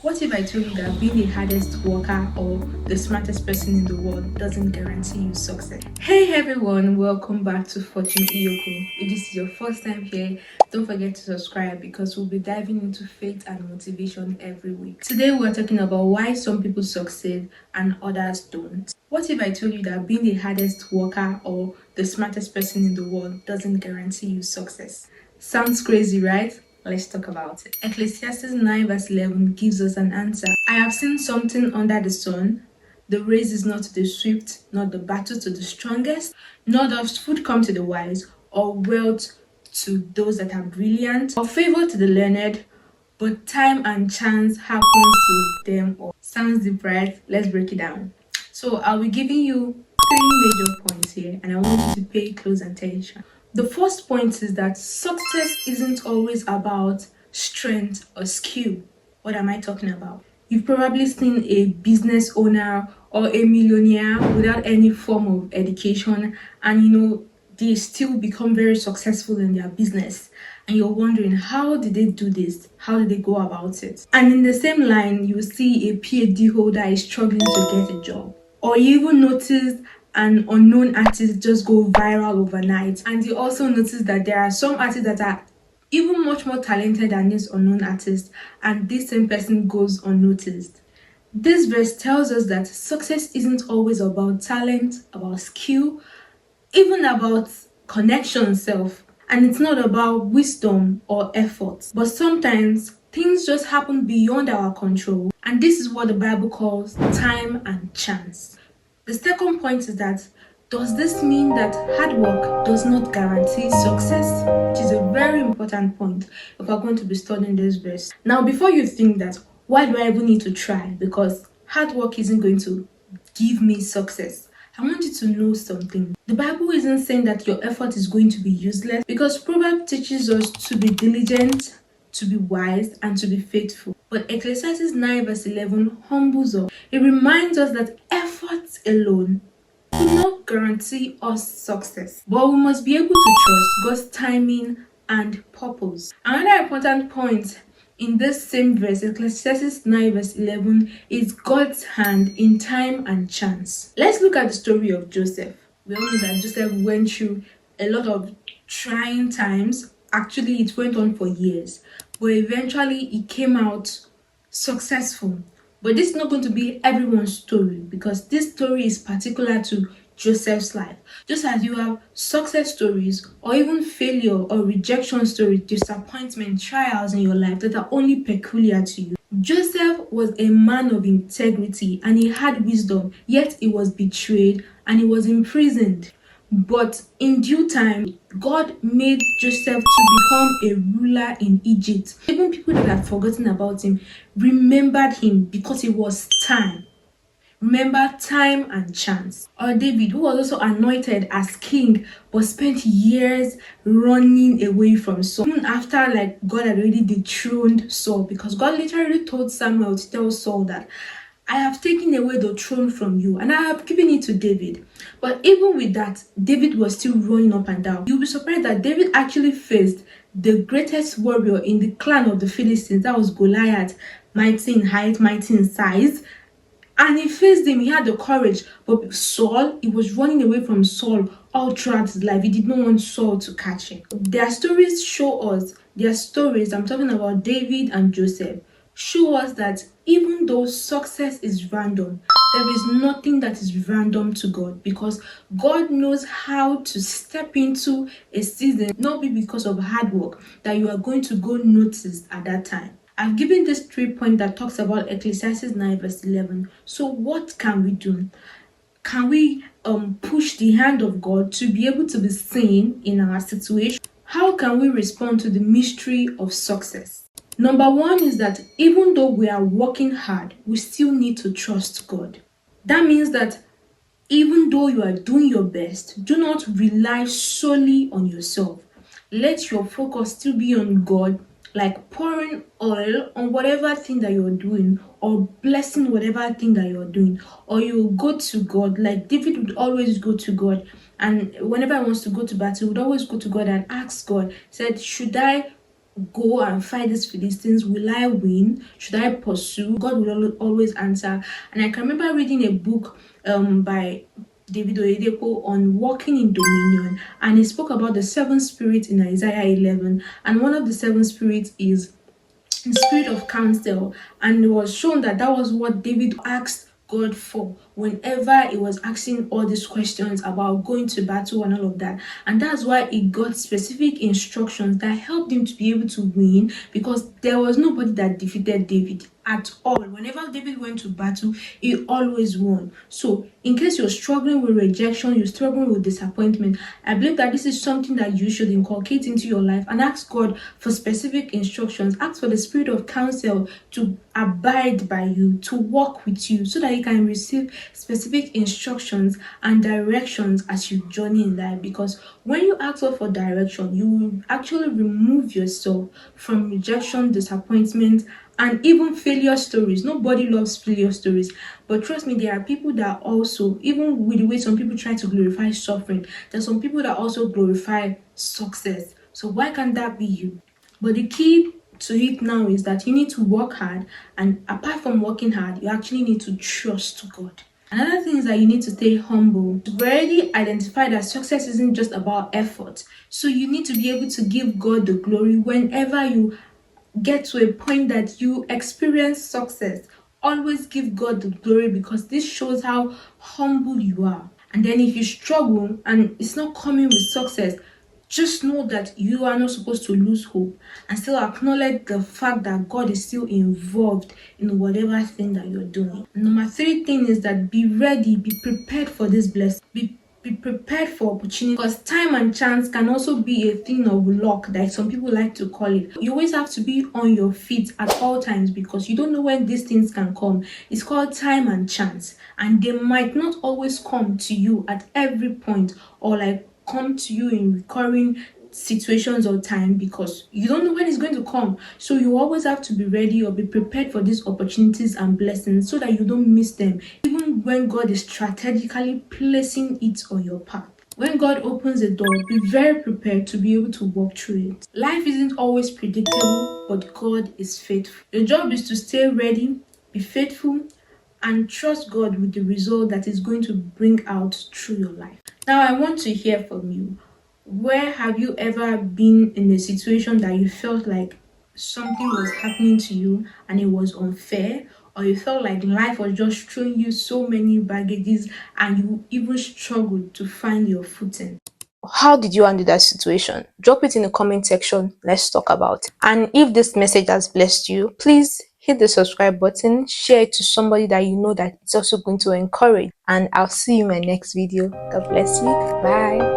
What if I told you that being the hardest worker or the smartest person in the world doesn't guarantee you success? Hey everyone, welcome back to Fortune Iyoko. If this is your first time here, don't forget to subscribe because we'll be diving into faith and motivation every week. Today we're talking about why some people succeed and others don't. What if I told you that being the hardest worker or the smartest person in the world doesn't guarantee you success? Sounds crazy, right? Let's talk about it. Ecclesiastes 9 verse 11 gives us an answer. I have seen something under the sun. The race is not to the swift, not the battle to the strongest, nor does food come to the wise, or wealth to those that are brilliant, or favor to the learned, but time and chance happens to them all. Sounds deep, right? Let's break it down. So I'll be giving you three major points here, and I want you to pay close attention. The first point is that success isn't always about strength or skill. What am I talking about? You've probably seen a business owner or a millionaire without any form of education, and they still become very successful in their business. And you're wondering, how did they do this? How did they go about it? And in the same line, you see a PhD holder is struggling to get a job. Or you even notice an unknown artist just go viral overnight. And you also notice that there are some artists that are even much more talented than this unknown artist, and this same person goes unnoticed. This verse tells us that success isn't always about talent, about skill, even about connection self. And it's not about wisdom or effort. But sometimes things just happen beyond our control. And this is what the Bible calls time and chance. The second point is that, does this mean that hard work does not guarantee success? Which is a very important point if we're going to be studying this verse. Now, before you think that, why do I even need to try? Because hard work isn't going to give me success. I want you to know something. The Bible isn't saying that your effort is going to be useless, because Proverbs teaches us to be diligent, to be wise, and to be faithful. But Ecclesiastes 9 verse 11 humbles us. It reminds us that effort alone will not guarantee us success, but we must be able to trust God's timing and purpose. Another important point in this same verse, Ecclesiastes 9 verse 11, is God's hand in time and chance. Let's look at the story of Joseph. We all know that Joseph went through a lot of trying times. Actually, it went on for years, but eventually he came out successful. But this is not going to be everyone's story, because this story is particular to Joseph's life. Just as you have success stories or even failure or rejection stories, disappointment, trials in your life that are only peculiar to you. Joseph was a man of integrity and he had wisdom, yet he was betrayed and he was imprisoned. But in due time, God made Joseph to become a ruler in Egypt. Even people that had forgotten about him remembered him because it was time. Remember, time and chance. Or David, who was also anointed as king, but spent years running away from Saul. Even after God had already dethroned Saul, because God literally told Samuel to tell Saul that, I have taken away the throne from you and I have given it to David. But even with that, David was still running up and down. You'll be surprised that David actually faced the greatest warrior in the clan of the Philistines. That was Goliath, mighty in height, mighty in size. And he faced him, he had the courage. But Saul, he was running away from Saul all throughout his life. He did not want Saul to catch him. Their stories show us, I'm talking about David and Joseph, show us that even though success is random, there is nothing that is random to God, because God knows how to step into a season, not be because of hard work, that you are going to go noticed at that time. I've given this 3 points that talks about Ecclesiastes 9 verse 11. So what can we do? Can we push the hand of God to be able to be seen in our situation? How can we respond to the mystery of success? Number one is that even though we are working hard, we still need to trust God. That means that even though you are doing your best, do not rely solely on yourself. Let your focus still be on God, like pouring oil on whatever thing that you're doing, or blessing whatever thing that you're doing. Or you go to God, like David would always go to God, and whenever he wants to go to battle, he would always go to God and ask God, said, should I go and fight these Philistines? Will I win? Should I pursue? God will always answer. And I can remember reading a book by David Oyedepo on walking in dominion, and he spoke about the seven spirits in Isaiah 11, and one of the seven spirits is the spirit of counsel, and it was shown that that was what David asked God for whenever he was asking all these questions about going to battle and all of that. And that's why he got specific instructions that helped him to be able to win, because there was nobody that defeated David at all. Whenever David went to battle, he always won. So in case you're struggling with rejection, you're struggling with disappointment, I believe that this is something that you should inculcate into your life and ask God for specific instructions. Ask for the spirit of counsel to abide by you, to walk with you, so that you can receive specific instructions and directions as you journey in life. Because when you ask God for direction, you will actually remove yourself from rejection, disappointment, and even failure stories. Nobody loves failure stories, but trust me, there are people that also, even with the way some people try to glorify suffering, there's some people that also glorify success. So why can't that be you? But the key to it now is that you need to work hard, and apart from working hard, you actually need to trust God. Another thing is that you need to stay humble. You've already identified that success isn't just about effort, so you need to be able to give God the glory whenever you get to a point that you experience success. Always give God the glory, because this shows how humble you are. And then if you struggle and it's not coming with success, just know that you are not supposed to lose hope, and still acknowledge the fact that God is still involved in whatever thing that you're doing. Number three thing is that be ready, be prepared for this blessing. Be prepared for opportunity, because time and chance can also be a thing of luck, that some people like to call it. You always have to be on your feet at all times, because you don't know when these things can come. It's called time and chance, and they might not always come to you at every point, or like come to you in recurring situations or time, because you don't know when it's going to come. So you always have to be ready or be prepared for these opportunities and blessings, so that you don't miss them, even when God is strategically placing it on your path. When God opens a door, be very prepared to be able to walk through it. Life isn't always predictable, but God is faithful. Your job is to stay ready, be faithful, and trust God with the result that is going to bring out through your life. Now, I want to hear from you. Where have you ever been in a situation that you felt like something was happening to you and it was unfair, or you felt like life was just throwing you so many baggages and you even struggled to find your footing? How did you handle that situation? Drop it in the comment section. Let's talk about it. And if this message has blessed you, please hit the subscribe button, share it to somebody that you know that it's also going to encourage. And I'll see you in my next video. God bless you. Bye.